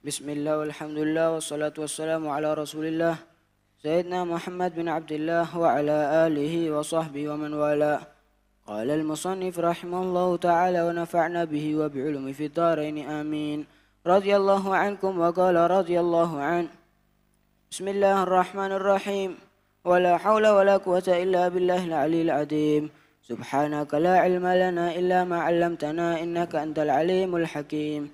Bismillah walhamdulillah wassalatu wassalamu ala rasulillah Sayyidina Muhammad bin Abdullah wa ala alihi wa sahbihi wa man wala. Qala al-musannif rahimahullahu ta'ala wa nafa'na bihi wa bi'ulumi fi daraini amin. Radiyallahu ankum wa qala radiyallahu an. Bismillahirrahmanirrahim. Wa la hawla wa la quwata illa billahil aliyil adim. Subhanaka la ilma lana illa ma 'allamtana innaka antal alimul hakim.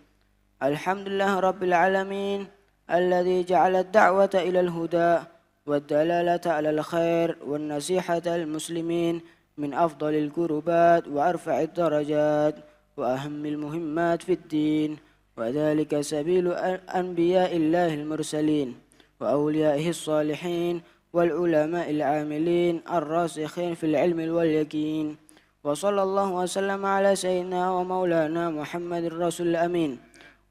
Alhamdulillah Rabbil Alamin Alladhi ja'ala ad-da'wata ila al-huda wad-dalalata ala al-khair wan-nasihata al-muslimin min afdalil kurubat wa arfa'id darajat wa ahammil muhimmat fid din wa dhalika sabilu anbiya'illahi al-mursalin wa awliya'ihi as-salihin wal ulama'il 'amilin ar-rasikhin fil 'ilmi wal yakin wa sallallahu wa sallama ala sayyidina wa maulana Muhammadir rasul amin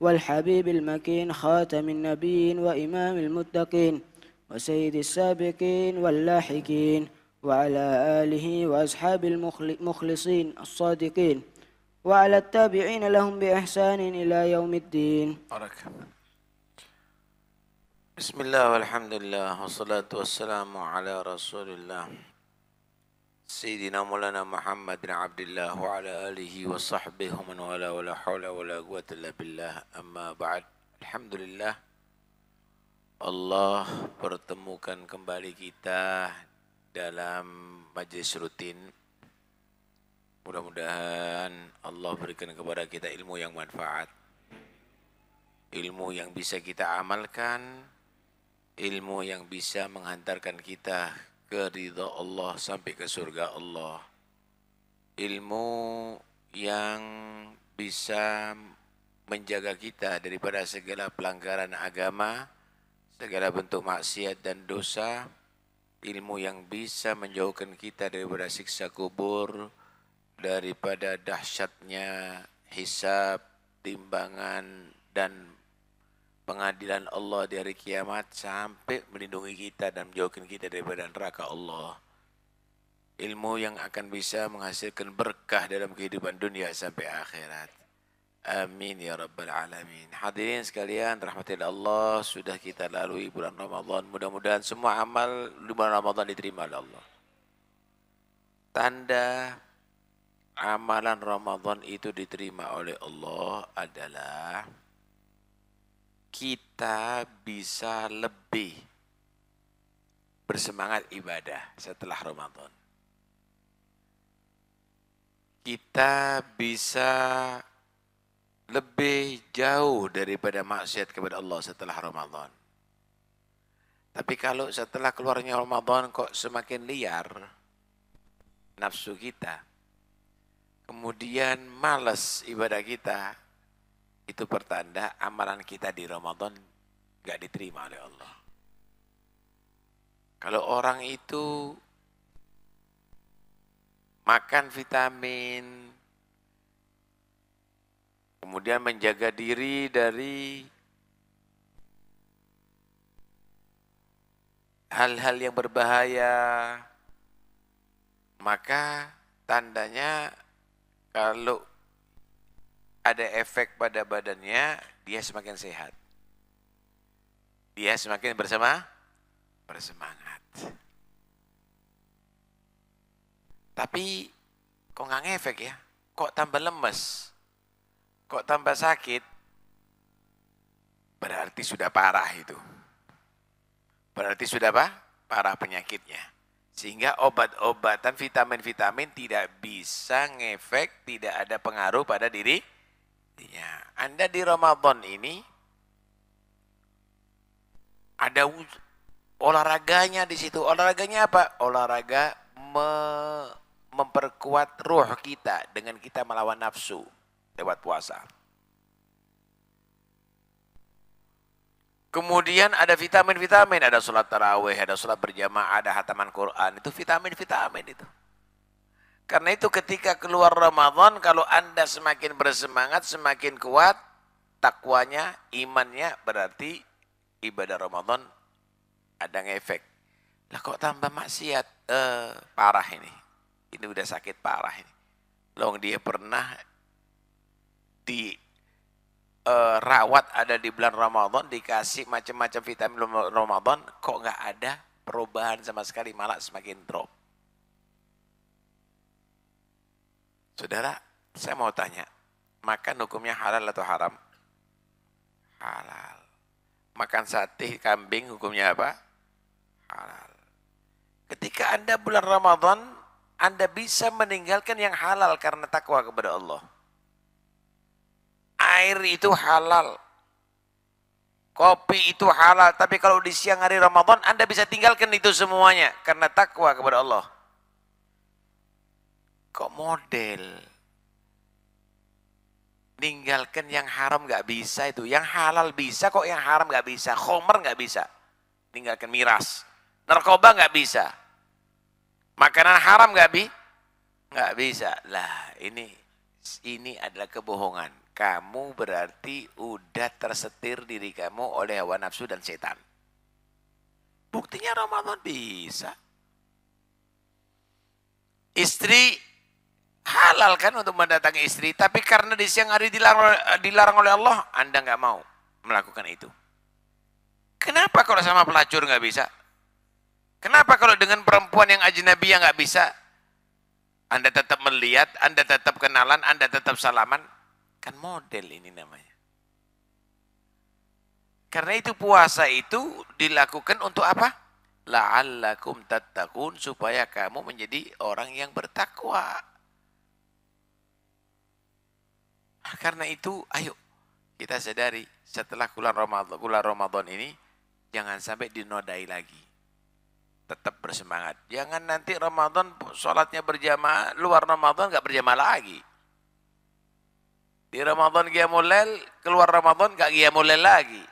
والحبيب المكين خاتم النبيين وإمام المتقين وسيد السابقين واللاحقين وعلى آله وأصحاب المخلصين الصادقين وعلى التابعين لهم بإحسان إلى يوم الدين. بسم الله والحمد لله والصلاة والسلام على رسول الله سيدنا مولانا محمد بن عبد الله وعلى آله وصحبه ومن والاه ولا حول ولا قوة إلا بالله أما بعد. Alhamdulillah Allah pertemukan kembali kita dalam majlis rutin. Mudah-mudahan Allah berikan kepada kita ilmu yang manfaat, ilmu yang bisa kita amalkan, ilmu yang bisa menghantarkan kita ke ridha Allah sampai ke surga Allah. Ilmu yang bisa menjaga kita daripada segala pelanggaran agama, segala bentuk maksiat dan dosa. Ilmu yang bisa menjauhkan kita daripada siksa kubur, daripada dahsyatnya hisab, timbangan dan pengadilan Allah di hari kiamat, sampai melindungi kita dan menjauhkan kita daripada neraka Allah. Ilmu yang akan bisa menghasilkan berkah dalam kehidupan dunia sampai akhirat. Amin ya rabbal alamin. Hadirin sekalian rahmatillah Allah, sudah kita lalui bulan Ramadan. Mudah-mudahan semua amal di bulan Ramadan diterima oleh Allah. Tanda amalan Ramadan itu diterima oleh Allah adalah kita bisa lebih bersemangat ibadah setelah Ramadan. Kita bisa lebih jauh daripada maksiat kepada Allah setelah Ramadan. Tapi kalau setelah keluarnya Ramadan kok semakin liar nafsu kita, kemudian malas ibadah kita, itu pertanda amalan kita di Ramadan gak diterima oleh Allah. Kalau orang itu makan vitamin, kemudian menjaga diri dari hal-hal yang berbahaya, maka tandanya kalau ada efek pada badannya, dia semakin sehat. Dia semakin bersemangat. Tapi kok nggak ngefek ya? Kok tambah lemes? Kok tambah sakit? Berarti sudah parah itu. Berarti sudah apa? Parah penyakitnya. Sehingga obat-obatan, vitamin-vitamin tidak bisa ngefek, tidak ada pengaruh pada diri. Anda di Ramadan ini ada olahraganya di situ. Olahraganya apa? Olahraga memperkuat ruh kita dengan kita melawan nafsu lewat puasa. Kemudian ada vitamin-vitamin, ada sholat tarawih, ada sholat berjamaah, ada hataman Quran. Itu vitamin-vitamin itu. Karena itu ketika keluar Ramadan, kalau Anda semakin bersemangat, semakin kuat takwanya, imannya, berarti ibadah Ramadan ada ngefek. Lah kok tambah maksiat? Parah ini. Ini udah sakit parah ini. Long dia pernah rawat ada di bulan Ramadan, dikasih macam-macam vitamin Ramadan, kok nggak ada perubahan sama sekali, malah semakin drop. Saudara, saya mau tanya, makan hukumnya halal atau haram? Halal. Makan sate kambing hukumnya apa? Halal. Ketika Anda bulan Ramadan, Anda bisa meninggalkan yang halal karena takwa kepada Allah. Air itu halal. Kopi itu halal. Tapi kalau di siang hari Ramadan, Anda bisa tinggalkan itu semuanya karena takwa kepada Allah. Kok model? Ninggalkan yang haram nggak bisa itu. Yang halal bisa kok, yang haram nggak bisa. Khomer nggak bisa. Tinggalkan miras. Narkoba nggak bisa. Makanan haram nggak bisa. Lah ini adalah kebohongan. Kamu berarti udah tersetir diri kamu oleh hawa nafsu dan setan. Buktinya Ramadan bisa. Istri halal kan untuk mendatangi istri, tapi karena di siang hari dilarang oleh Allah, Anda nggak mau melakukan itu. Kenapa kalau sama pelacur nggak bisa? Kenapa kalau dengan perempuan yang ajnabi yang nggak bisa? Anda tetap melihat, Anda tetap kenalan, Anda tetap salaman. Kan model ini namanya. Karena itu puasa itu dilakukan untuk apa? La'allakum tattaqun, supaya kamu menjadi orang yang bertakwa. Karena itu, ayo kita sadari setelah bulan Ramadan ini jangan sampai dinodai lagi. Tetap bersemangat. Jangan nanti Ramadan sholatnya berjamaah, luar Ramadan nggak berjamaah lagi. Di Ramadan qiyamul lail, keluar Ramadan nggak qiyamul lail lagi.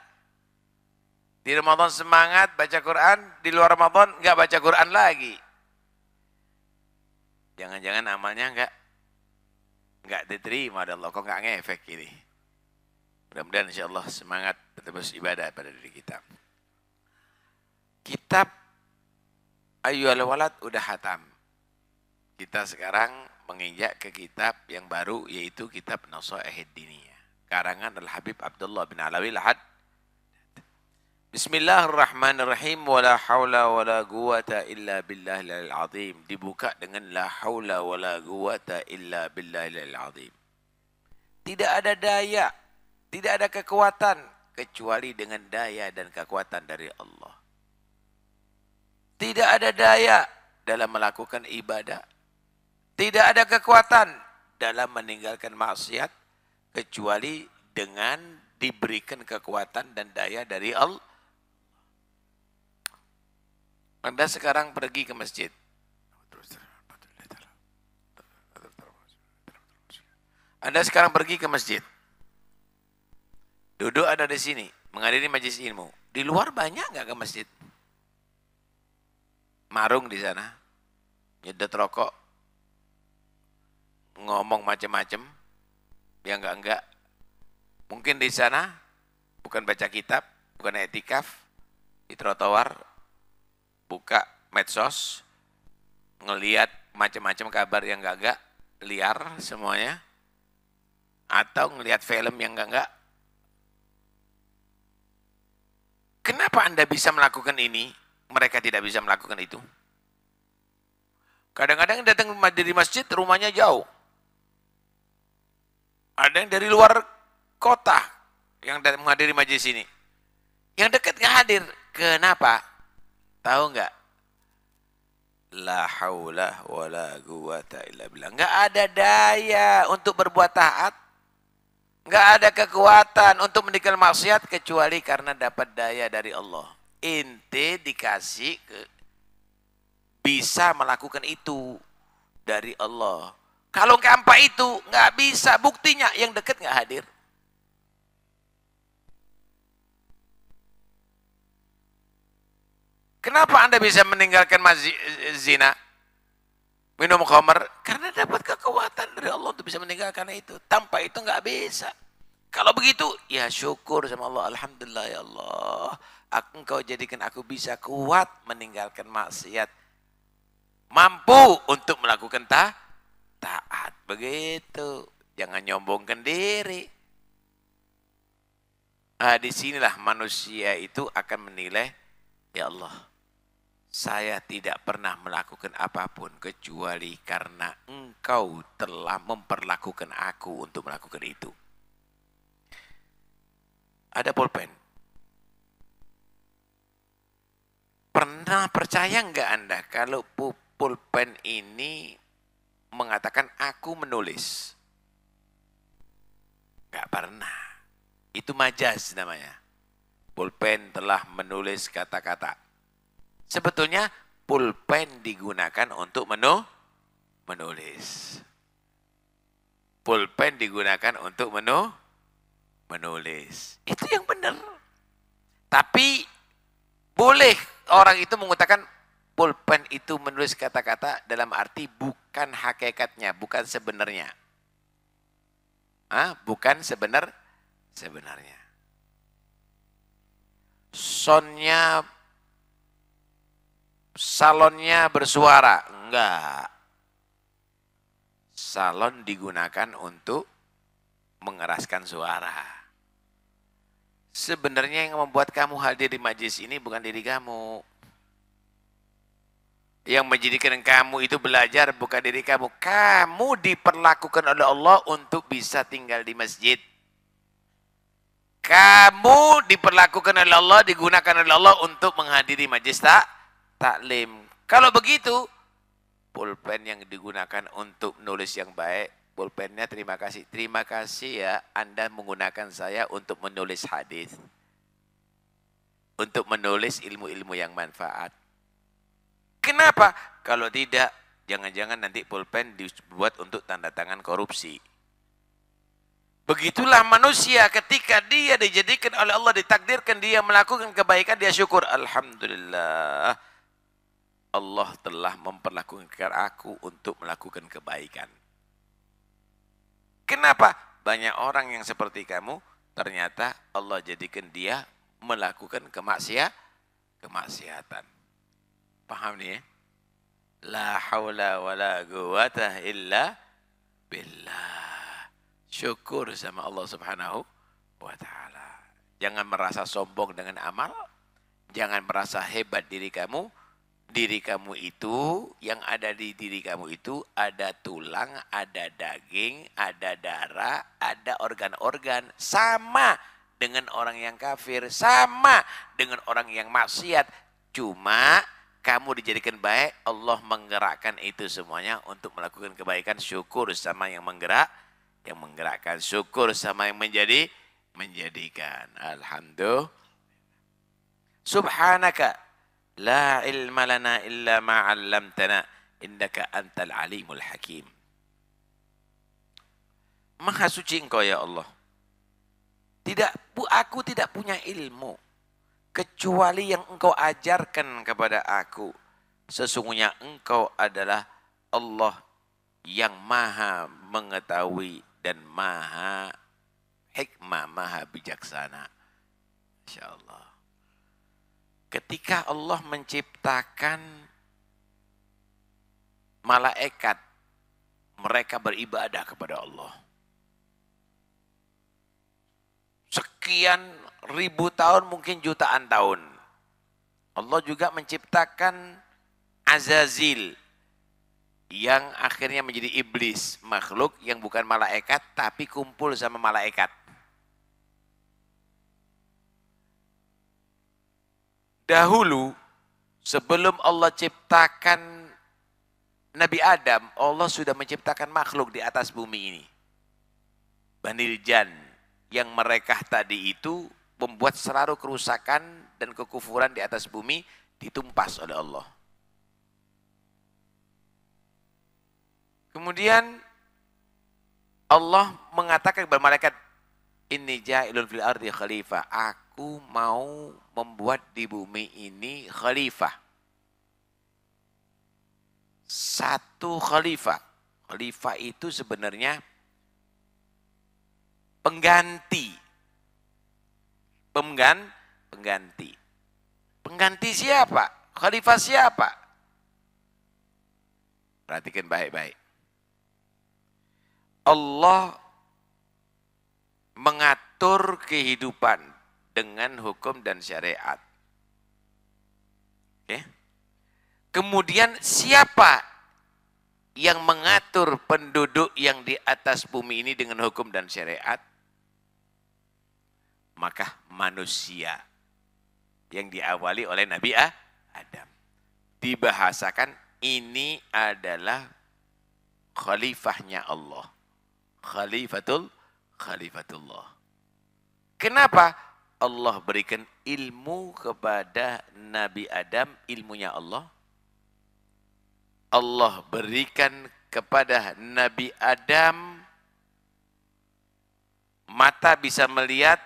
Di Ramadan semangat baca Quran, di luar Ramadan nggak baca Quran lagi. Jangan-jangan amalnya nggak diterima oleh Allah, kok nggak ngefek ini. Mudah-mudahan insya Allah semangat terus ibadah pada diri kita. Kitab Ayyuhal Walad udah hatam. Kita sekarang menginjak ke kitab yang baru, yaitu kitab Nasaihid Diniyah. Karangan Al-Habib Abdullah bin Alawi Lahad. Bismillahirrahmanirrahim. Wala hawla wala quwata illa billahil azim. Dibuka dengan la hawla wala quwata illa billahil azim. Tidak ada daya, tidak ada kekuatan kecuali dengan daya dan kekuatan dari Allah. Tidak ada daya dalam melakukan ibadah. Tidak ada kekuatan dalam meninggalkan maksiat kecuali dengan diberikan kekuatan dan daya dari Allah. Anda sekarang pergi ke masjid. Anda sekarang pergi ke masjid. Duduk ada di sini, menghadiri majelis ilmu. Di luar banyak nggak ke masjid? Marung di sana, nyedot rokok, ngomong macam-macam, ya enggak. Mungkin di sana bukan baca kitab, bukan i'tikaf, di trotoar, buka medsos, ngelihat macam-macam kabar yang enggak, liar semuanya, atau ngelihat film yang enggak. Kenapa Anda bisa melakukan ini? Mereka tidak bisa melakukan itu. Kadang-kadang datang dari masjid, rumahnya jauh. Ada yang dari luar kota yang menghadiri majelis ini. Yang dekat nggak hadir. Kenapa? Tahu nggak? La haula wala quwata illa billah. Nggak ada daya untuk berbuat taat. Nggak ada kekuatan untuk meninggalkan maksiat kecuali karena dapat daya dari Allah. Ente dikasih bisa melakukan itu dari Allah. Kalau tanpa itu nggak bisa. Buktinya yang dekat nggak hadir. Kenapa Anda bisa meninggalkan zina, minum khamar? Karena dapat kekuatan dari Allah untuk bisa meninggalkan itu. Tanpa itu nggak bisa. Kalau begitu, ya syukur sama Allah. Alhamdulillah ya Allah. Engkau jadikan aku bisa kuat meninggalkan maksiat. Mampu untuk melakukan taat. Begitu. Jangan nyombongkan diri. Disinilah manusia itu akan menilai, ya Allah, saya tidak pernah melakukan apapun kecuali karena Engkau telah memperlakukan aku untuk melakukan itu. Ada pulpen. Pernah percaya enggak Anda kalau pulpen ini mengatakan aku menulis? Enggak pernah. Itu majas namanya. Pulpen telah menulis kata-kata. Sebetulnya pulpen digunakan untuk menulis. Pulpen digunakan untuk menulis. Itu yang benar. Tapi boleh orang itu mengatakan pulpen itu menulis kata-kata dalam arti bukan hakikatnya, bukan sebenarnya. Bukan sebenarnya. Salonnya bersuara. Enggak. Salon digunakan untuk mengeraskan suara. Sebenarnya yang membuat kamu hadir di majlis ini bukan diri kamu. Yang menjadikan kamu itu belajar bukan diri kamu. Kamu diperlakukan oleh Allah untuk bisa tinggal di masjid. Kamu diperlakukan oleh Allah, digunakan oleh Allah untuk menghadiri majlis taklim. Kalau begitu, pulpen yang digunakan untuk nulis yang baik, pulpennya terima kasih. Terima kasih ya Anda menggunakan saya untuk menulis hadis. Untuk menulis ilmu-ilmu yang manfaat. Kenapa? Kalau tidak, jangan-jangan nanti pulpen dibuat untuk tanda tangan korupsi. Begitulah manusia ketika dia dijadikan oleh Allah, ditakdirkan dia melakukan kebaikan, dia syukur. Alhamdulillah, Allah telah memperlakukan aku untuk melakukan kebaikan. Kenapa? Banyak orang yang seperti kamu, ternyata Allah jadikan dia melakukan kemaksiatan. Paham nih ya? La haula wa la quwata illa billah. Syukur sama Allah Subhanahu wa ta'ala. Jangan merasa sombong dengan amal. Jangan merasa hebat diri kamu. Diri kamu itu, yang ada di diri kamu itu ada tulang, ada daging, ada darah, ada organ-organ. Sama dengan orang yang kafir, sama dengan orang yang maksiat. Cuma kamu dijadikan baik, Allah menggerakkan itu semuanya untuk melakukan kebaikan. Syukur sama yang menggerakkan, syukur sama yang menjadikan. Alhamdulillah. Subhanaka la ilma lana illa ma 'allamtana innaka antal alimul hakim. Maha suci Engkau ya Allah. Aku tidak punya ilmu kecuali yang Engkau ajarkan kepada aku. Sesungguhnya Engkau adalah Allah yang maha mengetahui dan maha hikmah, maha bijaksana. InsyaAllah. Ketika Allah menciptakan malaikat, mereka beribadah kepada Allah. Sekian ribu tahun, mungkin jutaan tahun. Allah juga menciptakan Azazil, yang akhirnya menjadi iblis, makhluk yang bukan malaikat tapi kumpul sama malaikat. Dahulu sebelum Allah ciptakan Nabi Adam, Allah sudah menciptakan makhluk di atas bumi ini. Banil Jan, yang mereka tadi itu membuat selalu kerusakan dan kekufuran di atas bumi, ditumpas oleh Allah. Kemudian Allah mengatakan kepada malaikat, inni ja'ilun fil ardi khalifah. Aku mau membuat di bumi ini khalifah. Satu khalifah. Khalifah itu sebenarnya pengganti. Pengganti. Pengganti siapa? Khalifah siapa? Perhatikan baik-baik. Allah mengatur kehidupan dengan hukum dan syariat. Oke. Kemudian siapa yang mengatur penduduk yang di atas bumi ini dengan hukum dan syariat? Maka manusia yang diawali oleh Nabi Adam. Dibahasakan ini adalah khalifahnya Allah. Khalifatullah. Kenapa? Allah berikan ilmu kepada Nabi Adam, ilmunya Allah. Allah berikan kepada Nabi Adam mata bisa melihat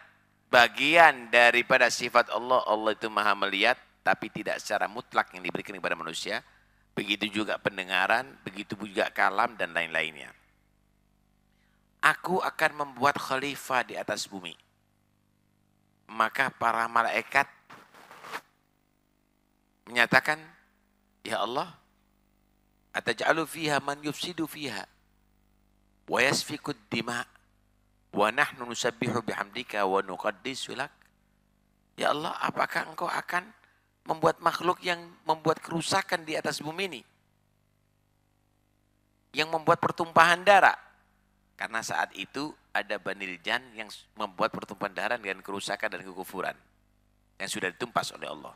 bagian daripada sifat Allah. Allah itu maha melihat, tapi tidak secara mutlak yang diberikan kepada manusia. Begitu juga pendengaran, begitu juga kalam dan lain-lainnya. Aku akan membuat khalifah di atas bumi. Maka para malaikat menyatakan, ya Allah, ataj'alu fiha man yufsidu fiha wa yasfikud dima' wa nahnu nusabbihu bihamdika wa nuqaddisu lak. Ya Allah, apakah engkau akan membuat makhluk yang membuat kerusakan di atas bumi ini? Yang membuat pertumpahan darah. Karena saat itu ada Banil Jan yang membuat pertumpahan darah dengan kerusakan dan kekufuran. Yang sudah ditumpas oleh Allah.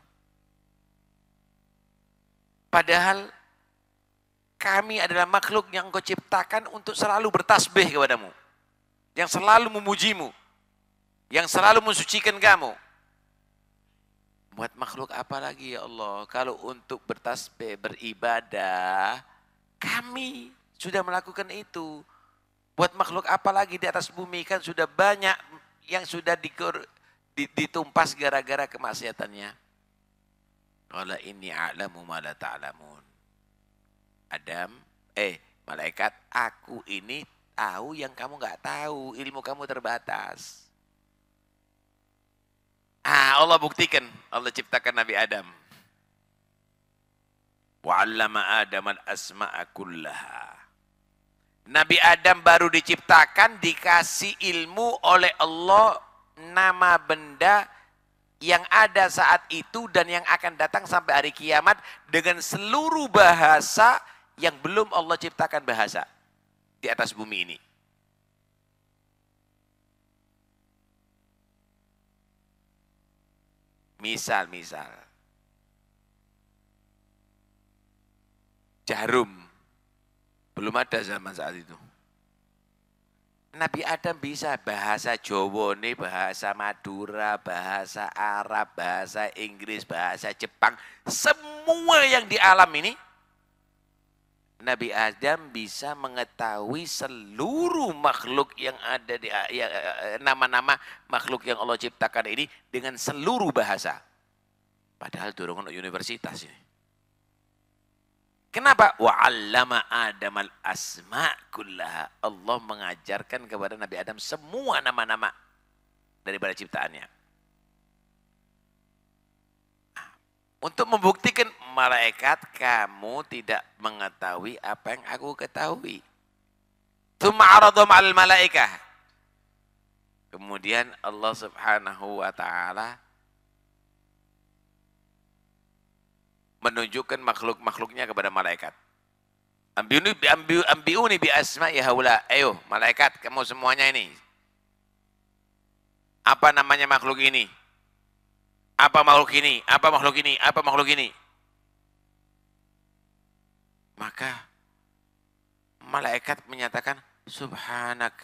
Padahal kami adalah makhluk yang engkau ciptakan untuk selalu bertasbih kepadamu. Yang selalu memujimu. Yang selalu mensucikan kamu. Buat makhluk apa lagi ya Allah? Kalau untuk bertasbih, beribadah, kami sudah melakukan itu. Buat makhluk apa lagi di atas bumi? Kan sudah banyak yang sudah ditumpas gara-gara kemaksiatannya. Qala inni a'lamu ma la ta'lamun. Adam, malaikat, aku ini tahu yang kamu nggak tahu, ilmu kamu terbatas. Allah buktikan, Allah ciptakan Nabi Adam. Wa 'allama Adam al-asma'a kullaha. Nabi Adam baru diciptakan, dikasih ilmu oleh Allah, nama benda yang ada saat itu dan yang akan datang sampai hari kiamat dengan seluruh bahasa yang belum Allah ciptakan bahasa di atas bumi ini. Misal, jarum. Belum ada zaman saat itu. Nabi Adam bisa bahasa Jawa, bahasa Madura, bahasa Arab, bahasa Inggris, bahasa Jepang. Semua yang di alam ini, Nabi Adam bisa mengetahui seluruh makhluk yang ada di nama-nama makhluk yang Allah ciptakan ini dengan seluruh bahasa. Padahal dorongan universitas ini. Kenapa? Wa 'allama Adam al-asma' kullaha. Allah mengajarkan kepada Nabi Adam semua nama-nama daripada ciptaannya. Untuk membuktikan malaikat, kamu tidak mengetahui apa yang aku ketahui. Tsumma 'aradhum 'alal malaikah. Kemudian Allah Subhanahu wa taala menunjukkan makhluk-makhluknya kepada malaikat. Ambiuni bi asma'i haula. Ayo, malaikat, kamu semuanya ini. Apa namanya makhluk ini? Apa makhluk ini? Apa makhluk ini? Apa makhluk ini? Maka malaikat menyatakan, Subhanak,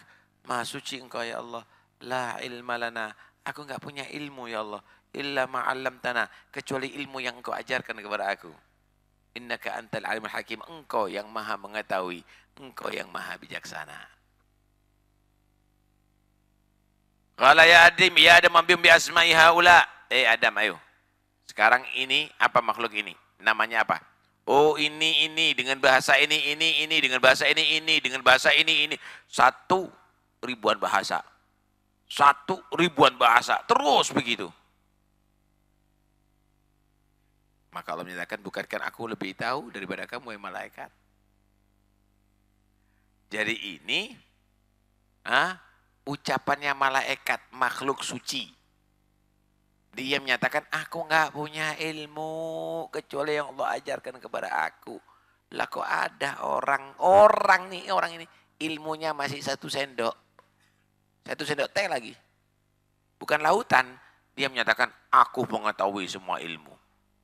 Maha suci engkau ya Allah. La ilma lana. Aku enggak punya ilmu ya Allah. Illa ma'allamtana, kecuali ilmu yang engkau ajarkan kepada aku. Innaka antal alimul hakim, engkau yang maha mengetahui, engkau yang maha bijaksana. Qala ya Adam ambim bi asma'i haula. Adam, ayo. Sekarang ini apa makhluk ini? Namanya apa? Oh ini dengan bahasa ini dengan bahasa ini dengan bahasa ini. 1.000.000 bahasa. 1.000.000 bahasa. Terus begitu. Maka Allah menyatakan, bukankah aku lebih tahu daripada kamu yang malaikat? Jadi ini ucapannya malaikat, makhluk suci. Dia menyatakan, aku nggak punya ilmu kecuali yang Allah ajarkan kepada aku. Lah kok ada orang ini ilmunya masih satu sendok teh lagi. Bukan lautan. Dia menyatakan, aku mengetahui semua ilmu.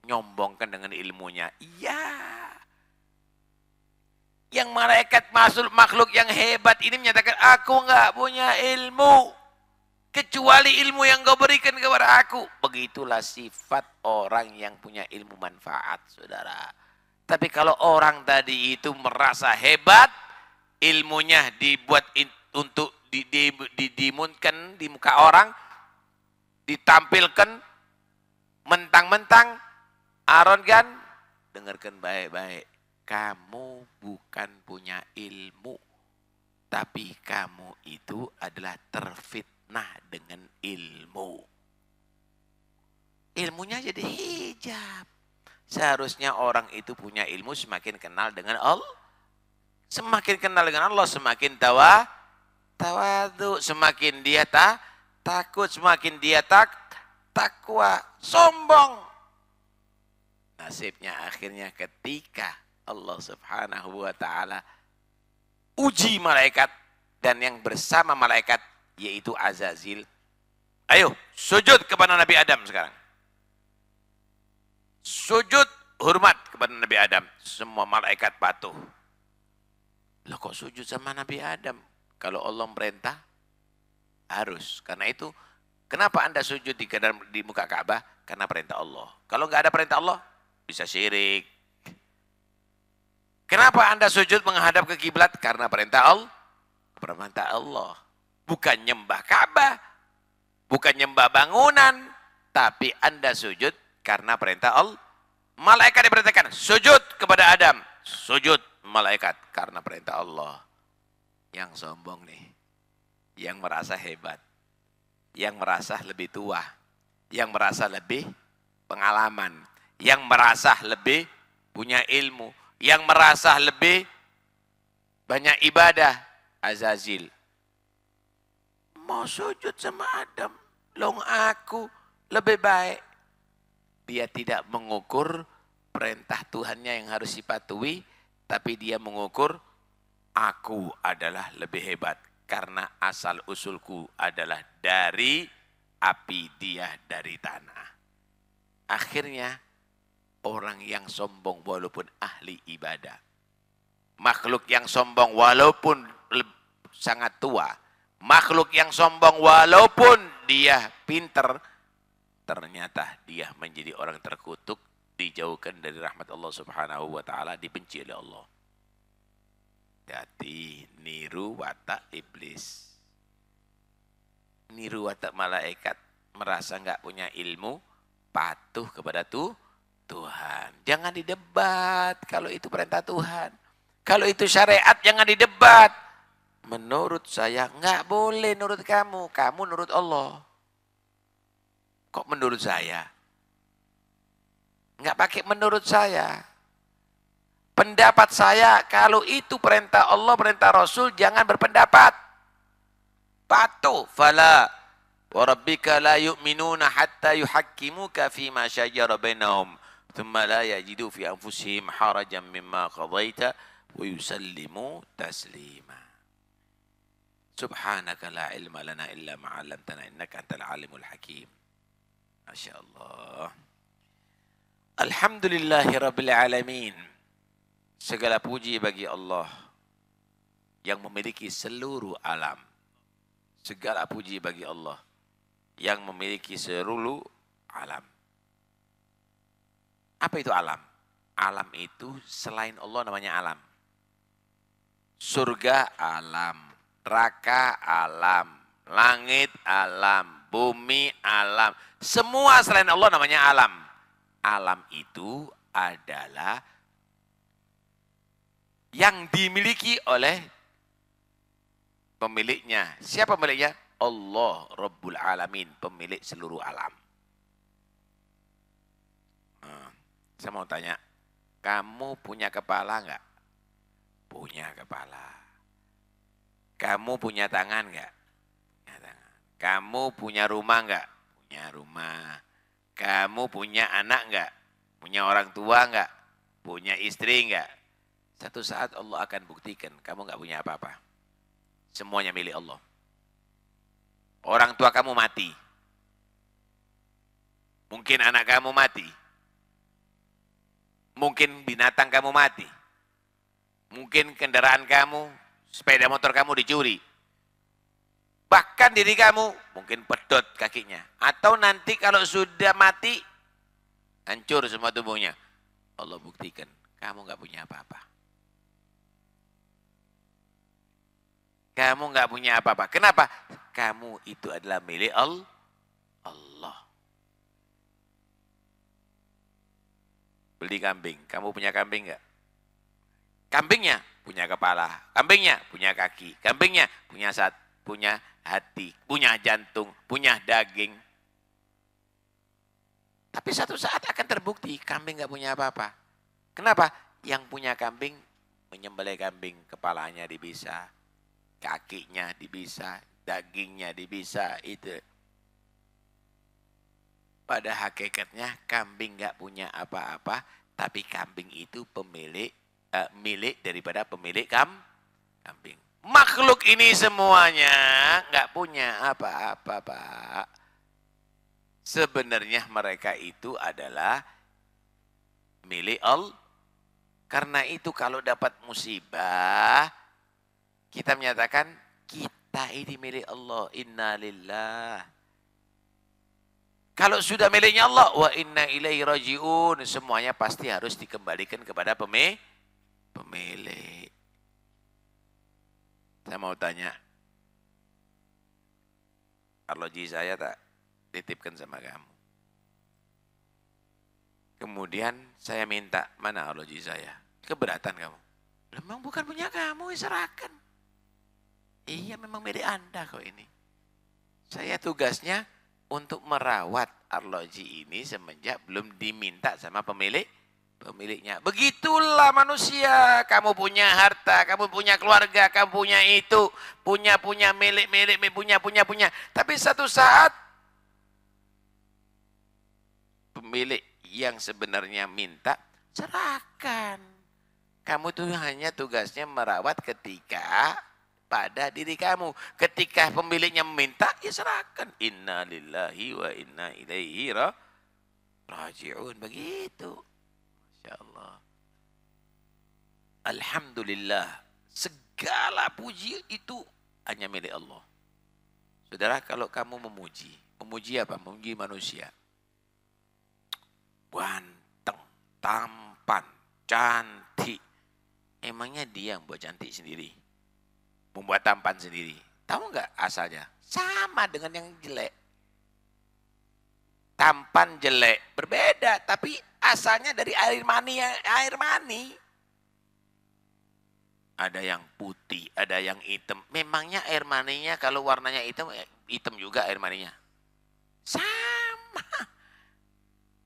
Nyombongkan dengan ilmunya. Iya. Yang malaikat makhluk yang hebat ini menyatakan, aku nggak punya ilmu. Kecuali ilmu yang kau berikan kepada aku. Begitulah sifat orang yang punya ilmu manfaat, saudara. Tapi kalau orang tadi itu merasa hebat, ilmunya dibuat untuk dimunkan di muka orang, ditampilkan, mentang-mentang, arogan, dengarkan baik-baik. Kamu bukan punya ilmu, tapi kamu itu adalah terfitnah dengan ilmu. Ilmunya jadi hijab. Seharusnya orang itu punya ilmu semakin kenal dengan Allah. Semakin kenal dengan Allah, semakin tawadu, semakin dia takut, semakin dia takwa, sombong. Nasibnya akhirnya ketika Allah Subhanahu wa ta'ala uji malaikat dan yang bersama malaikat yaitu Azazil. Ayo sujud kepada Nabi Adam sekarang. Sujud hormat kepada Nabi Adam. Semua malaikat patuh. Loh kok sujud sama Nabi Adam? Kalau Allah merintah harus. Karena itu kenapa Anda sujud di muka Ka'bah? Karena perintah Allah. Kalau nggak ada perintah Allah bisa syirik. Kenapa Anda sujud menghadap ke kiblat? Karena perintah Allah. Perintah Allah. Bukan nyembah Ka'bah. Bukan nyembah bangunan. Tapi Anda sujud karena perintah Allah. Malaikat diperintahkan sujud kepada Adam. Sujud malaikat karena perintah Allah. Yang sombong nih. Yang merasa hebat. Yang merasa lebih tua. Yang merasa lebih pengalaman. Yang merasa lebih punya ilmu. Yang merasa lebih banyak ibadah. Azazil. Mau sujud sama Adam. Long aku lebih baik. Dia tidak mengukur perintah Tuhannya yang harus dipatuhi. Tapi dia mengukur aku adalah lebih hebat. Karena asal usulku adalah dari api, dia dari tanah. Akhirnya orang yang sombong walaupun ahli ibadah. Makhluk yang sombong walaupun sangat tua. Makhluk yang sombong walaupun dia pinter. Ternyata dia menjadi orang terkutuk. Dijauhkan dari rahmat Allah Subhanahu wa ta'ala. Dibenci oleh Allah. Jadi niru watak iblis. Niru watak malaikat. Merasa enggak punya ilmu. Patuh kepada Tuhan. Jangan didebat kalau itu perintah Tuhan. Kalau itu syariat jangan didebat. Menurut saya enggak boleh nurut kamu. Kamu nurut Allah. Kok menurut saya? Enggak pakai menurut saya. Pendapat saya kalau itu perintah Allah, perintah Rasul jangan berpendapat. Patuh. Fala wa rabbika la yu'minuna hatta yuhakkimuka fima syajara bainahum. ثم لا يجدوا في أنفسهم حرجا مما قضيت ويسلموا تسليما سبحانك لا علم لنا إلا ما علمتنا إنك أنت العالم الحكيم ما شاء الله الحمد لله رب العالمين. Segala puji bagi Allah yang memiliki seluruh alam. Segala puji bagi Allah yang memiliki seluruh alam. Apa itu alam? Alam itu selain Allah namanya alam. Surga alam, neraka alam, langit alam, bumi alam. Semua selain Allah namanya alam. Alam itu adalah yang dimiliki oleh pemiliknya. Siapa pemiliknya? Allah Rabbul Alamin, pemilik seluruh alam. Saya mau tanya, kamu punya kepala enggak? Punya kepala. Kamu punya tangan enggak? Punya tangan. Kamu punya rumah enggak? Punya rumah. Kamu punya anak enggak? Punya orang tua enggak? Punya istri enggak? Satu saat Allah akan buktikan kamu enggak punya apa-apa. Semuanya milik Allah. Orang tua kamu mati. Mungkin anak kamu mati. Mungkin binatang kamu mati. Mungkin kendaraan kamu, sepeda motor kamu dicuri. Bahkan diri kamu mungkin pedot kakinya. Atau nanti kalau sudah mati, hancur semua tubuhnya. Allah buktikan, kamu nggak punya apa-apa. Kamu nggak punya apa-apa. Kenapa? Kamu itu adalah milik Allah. Beli kambing, kamu punya kambing nggak? Kambingnya punya kepala, kambingnya punya kaki, kambingnya punya hati, punya jantung, punya daging. Tapi satu saat akan terbukti kambing nggak punya apa-apa. Kenapa? Yang punya kambing menyembelih kambing, kepalanya dibisa, kakinya dibisa, dagingnya dibisa, itu. Pada hakikatnya kambing nggak punya apa-apa, tapi kambing itu milik daripada pemilik kambing. Makhluk ini semuanya nggak punya apa-apa, Pak. Sebenarnya mereka itu adalah milik Allah. Karena itu kalau dapat musibah, kita menyatakan kita ini milik Allah. Inna lillah. Kalau sudah miliknya Allah, wa inna ilaihi rajiun. Semuanya pasti harus dikembalikan kepada pemilik. Saya mau tanya, arloji saya tak titipkan sama kamu. Kemudian saya minta, mana arloji saya? Keberatan kamu? Memang bukan punya kamu, serahkan. Iya, memang milik Anda kok ini. Saya tugasnya untuk merawat arloji ini semenjak belum diminta sama pemiliknya. Begitulah manusia, kamu punya harta, kamu punya keluarga, kamu punya itu, punya milik, punya. Tapi satu saat pemilik yang sebenarnya minta, serahkan. Kamu tuh hanya tugasnya merawat ketika pada diri kamu. Ketika pemiliknya meminta, ya serahkan. Inna lillahi wa inna ilaihi raji'un. Begitu. Masya Allah. Alhamdulillah. Segala puji itu hanya milik Allah. Saudara, kalau kamu memuji apa? Memuji manusia. Ganteng, tampan, cantik. Emangnya dia yang buat cantik sendiri? Membuat tampan sendiri. Tahu nggak asalnya? Sama dengan yang jelek. Tampan jelek berbeda, tapi asalnya dari air mani. Ada yang putih, ada yang hitam. Memangnya air maninya kalau warnanya hitam juga air maninya. Sama.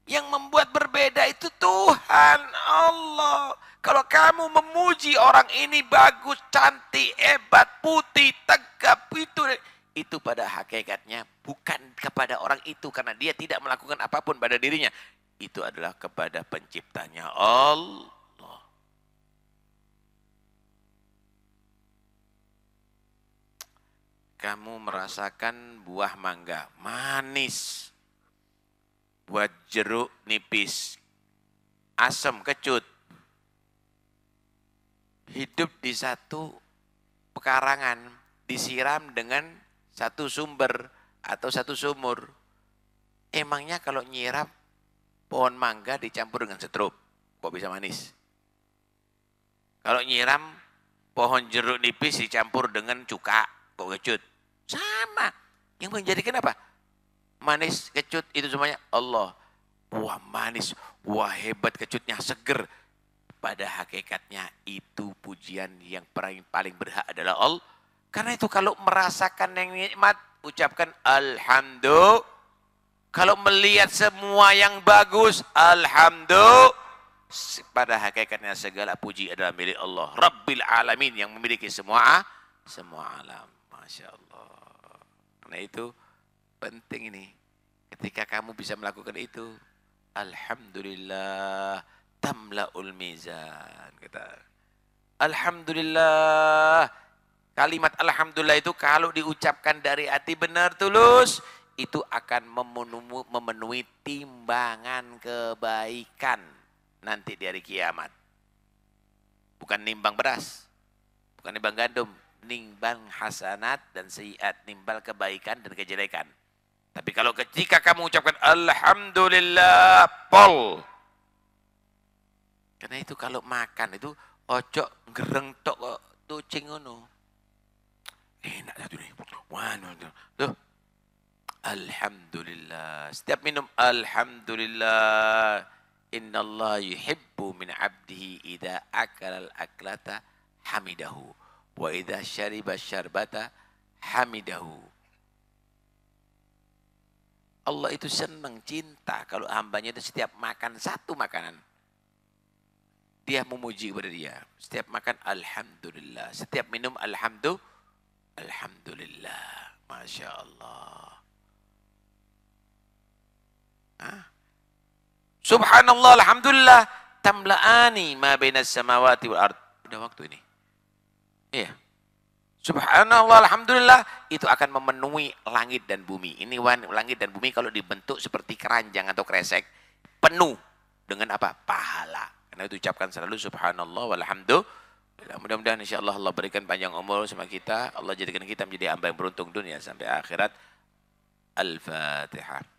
Yang membuat berbeda itu Tuhan Allah. Kalau kamu memuji orang ini bagus, cantik, hebat, putih, tegap, itu pada hakikatnya bukan kepada orang itu. Karena dia tidak melakukan apapun pada dirinya. Itu adalah kepada penciptanya Allah. Kamu merasakan buah mangga, manis. Buat jeruk nipis, asam, kecut. Hidup di satu pekarangan, disiram dengan satu sumber atau satu sumur. Emangnya kalau nyirap pohon mangga dicampur dengan setrup, kok bisa manis? Kalau nyiram pohon jeruk nipis dicampur dengan cuka, kok kecut? Sama. Yang menjadikan apa? Manis, kecut, itu semuanya Allah. Wah manis, wah hebat kecutnya, seger. Pada hakikatnya itu pujian yang paling berhak adalah Allah. Karena itu kalau merasakan yang nikmat, ucapkan Alhamdulillah. Kalau melihat semua yang bagus, Alhamdulillah. Pada hakikatnya segala puji adalah milik Allah. Rabbil alamin yang memiliki semua alam. Masya Allah. Karena itu penting ini. Ketika kamu bisa melakukan itu, alhamdulillah tamlaul mizan. Kata. Alhamdulillah. Kalimat alhamdulillah itu kalau diucapkan dari hati benar tulus, itu akan memenuhi timbangan kebaikan nanti di hari kiamat. Bukan nimbang beras, bukan nimbang gandum, nimbang hasanat dan sayiat, nimbal kebaikan dan kejelekan. Tapi kalau ketika kamu ucapkan alhamdulillah, pol. Karena itu kalau makan itu ojo gereng tok kok tucing ngono. Enak satu nih. Tuh. Alhamdulillah. Setiap minum alhamdulillah. Innallah yuhibbu min abdihi idza akala al-aklata hamidahu wa idza syariba syarbata hamidahu. Allah itu senang, cinta kalau hambanya itu setiap makan satu makanan dia memuji kepada dia. Setiap makan alhamdulillah, setiap minum alhamdulillah. Masya Allah. Subhanallah, alhamdulillah, tamla'ani ma bainas samawati wal ard. Udah waktu ini. Iya. Subhanallah, alhamdulillah, itu akan memenuhi langit dan bumi. Ini langit dan bumi kalau dibentuk seperti keranjang atau kresek, penuh dengan apa? Pahala. Karena itu ucapkan selalu subhanallah walhamdulillah. Mudah-mudahan insyaAllah Allah berikan panjang umur sama kita. Allah jadikan kita menjadi hamba yang beruntung dunia sampai akhirat. Al-Fatihah.